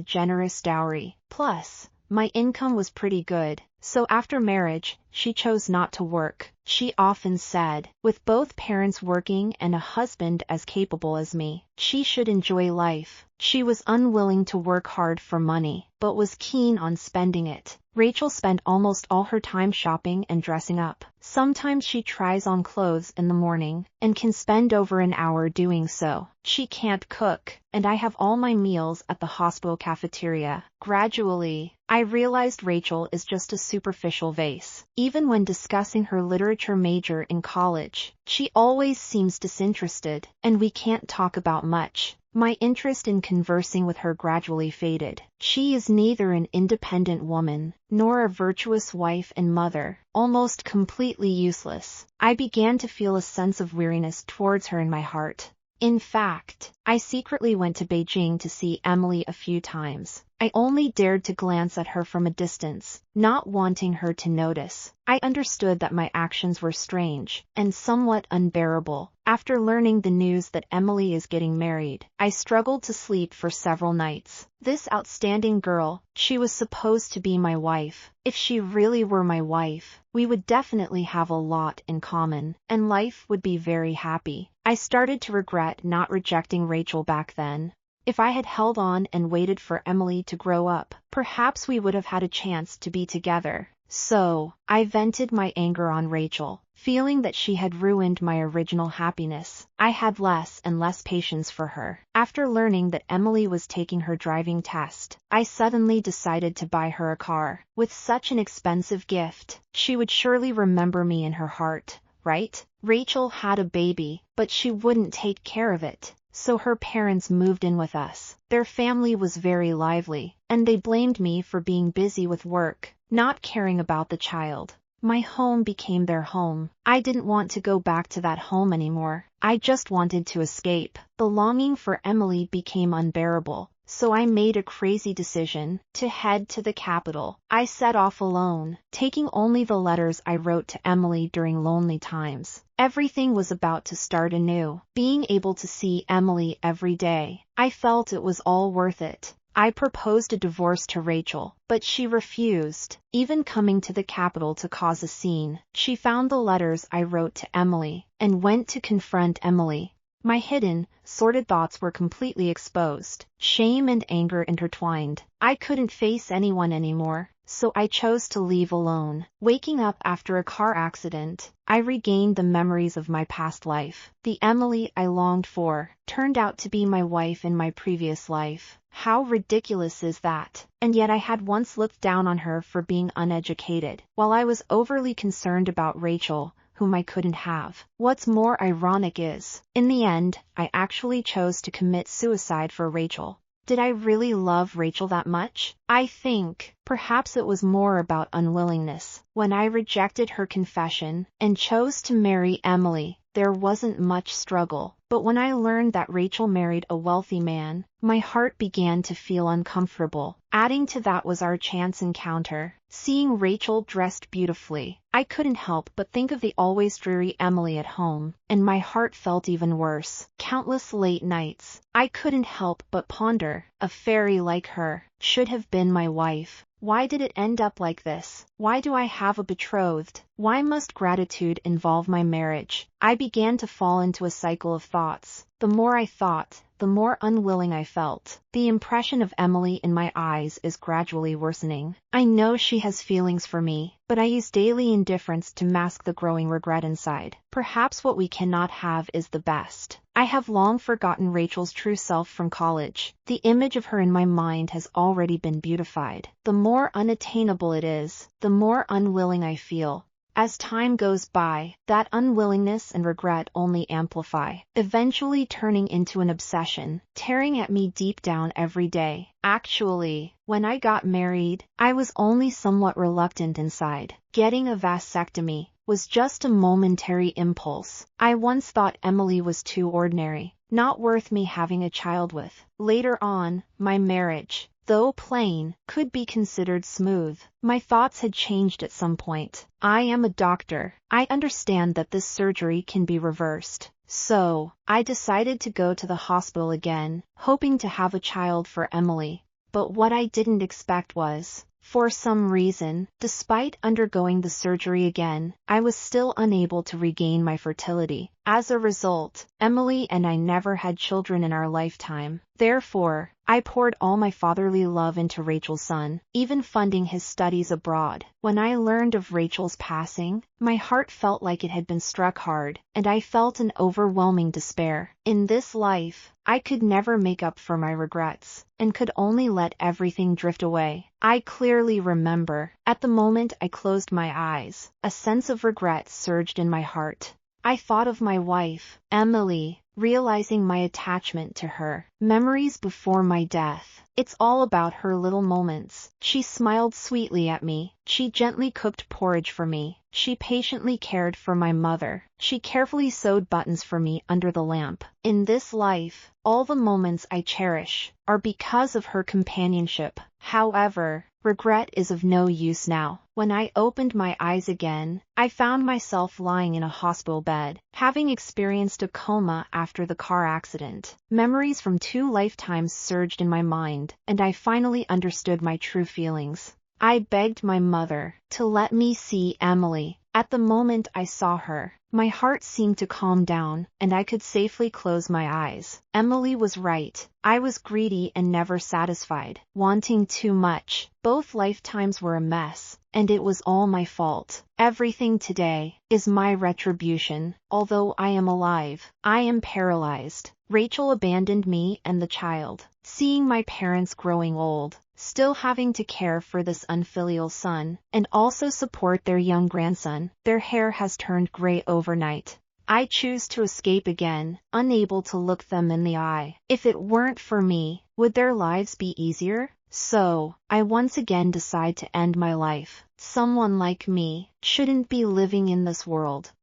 generous dowry. Plus, my income was pretty good, so after marriage, she chose not to work. She often said, with both parents working and a husband as capable as me, she should enjoy life. She was unwilling to work hard for money, but was keen on spending it. Rachel spent almost all her time shopping and dressing up. Sometimes she tries on clothes in the morning, and can spend over an hour doing so. She can't cook, and I have all my meals at the hospital cafeteria. Gradually, I realized Rachel is just a superficial vase. Even when discussing her literature major in college, she always seems disinterested, and we can't talk about much. My interest in conversing with her gradually faded. She is neither an independent woman, nor a virtuous wife and mother, almost completely useless. I began to feel a sense of weariness towards her in my heart. In fact, I secretly went to Beijing to see Emily a few times. I only dared to glance at her from a distance, not wanting her to notice. I understood that my actions were strange and somewhat unbearable. After learning the news that Emily is getting married, I struggled to sleep for several nights. This outstanding girl, she was supposed to be my wife. If she really were my wife, we would definitely have a lot in common, and life would be very happy. I started to regret not rejecting Rachel back then. If I had held on and waited for Emily to grow up, perhaps we would have had a chance to be together. So, I vented my anger on Rachel, feeling that she had ruined my original happiness. I had less and less patience for her. After learning that Emily was taking her driving test, I suddenly decided to buy her a car. With such an expensive gift, she would surely remember me in her heart, right? Rachel had a baby, but she wouldn't take care of it. So her parents moved in with us. Their family was very lively, and they blamed me for being busy with work, not caring about the child. My home became their home. I didn't want to go back to that home anymore. I just wanted to escape. The longing for Emily became unbearable, so I made a crazy decision to head to the capital. I set off alone, taking only the letters I wrote to Emily during lonely times. Everything was about to start anew. Being able to see Emily every day, I felt it was all worth it. I proposed a divorce to Rachel, but she refused, even coming to the capital to cause a scene. She found the letters I wrote to Emily, and went to confront Emily. My hidden, sordid thoughts were completely exposed. Shame and anger intertwined. I couldn't face anyone anymore, so I chose to leave alone. Waking up after a car accident, I regained the memories of my past life. The Emily I longed for turned out to be my wife in my previous life. How ridiculous is that? And yet I had once looked down on her for being uneducated, while I was overly concerned about Rachel, whom I couldn't have. What's more ironic is, in the end, I actually chose to commit suicide for Rachel. Did I really love Rachel that much? I think, perhaps it was more about unwillingness. When I rejected her confession and chose to marry Emily, there wasn't much struggle. But when I learned that Rachel married a wealthy man, my heart began to feel uncomfortable. Adding to that was our chance encounter. Seeing Rachel dressed beautifully, I couldn't help but think of the always dreary Emily at home, and my heart felt even worse. Countless late nights, I couldn't help but ponder, a fairy like her should have been my wife. Why did it end up like this? Why do I have a betrothed? Why must gratitude involve my marriage? I began to fall into a cycle of thoughts. The more I thought, the more unwilling I felt. The impression of Emily in my eyes is gradually worsening. I know she has feelings for me, but I use daily indifference to mask the growing regret inside. Perhaps what we cannot have is the best. I have long forgotten Rachel's true self from college. The image of her in my mind has already been beautified. The more unattainable it is, the more unwilling I feel. As time goes by, that unwillingness and regret only amplify, eventually turning into an obsession, tearing at me deep down every day. Actually, when I got married, I was only somewhat reluctant inside. Getting a vasectomy was just a momentary impulse. I once thought Emily was too ordinary, not worth me having a child with. Later on, my marriage, though plain, could be considered smooth. My thoughts had changed at some point. I am a doctor. I understand that this surgery can be reversed. So, I decided to go to the hospital again, hoping to have a child for Emily. But what I didn't expect was, for some reason, despite undergoing the surgery again, I was still unable to regain my fertility. As a result, Emily and I never had children in our lifetime. Therefore, I poured all my fatherly love into Rachel's son, even funding his studies abroad. When I learned of Rachel's passing, my heart felt like it had been struck hard, and I felt an overwhelming despair. In this life, I could never make up for my regrets, and could only let everything drift away. I clearly remember, at the moment I closed my eyes, a sense of regret surged in my heart. I thought of my wife, Emily, realizing my attachment to her. Memories before my death. It's all about her little moments. She smiled sweetly at me. She gently cooked porridge for me. She patiently cared for my mother. She carefully sewed buttons for me under the lamp. In this life, all the moments I cherish are because of her companionship. However, regret is of no use now. When I opened my eyes again, I found myself lying in a hospital bed, having experienced a coma after the car accident. Memories from 2 lifetimes surged in my mind, and I finally understood my true feelings. I begged my mother to let me see Emily. At the moment I saw her, my heart seemed to calm down, and I could safely close my eyes. Emily was right. I was greedy and never satisfied, wanting too much. Both lifetimes were a mess, and it was all my fault. Everything today is my retribution. Although I am alive, I am paralyzed. Rachel abandoned me and the child. Seeing my parents growing old, still having to care for this unfilial son, and also support their young grandson, their hair has turned gray overnight. I choose to escape again, unable to look them in the eye. If it weren't for me, would their lives be easier? So, I once again decide to end my life. Someone like me shouldn't be living in this world.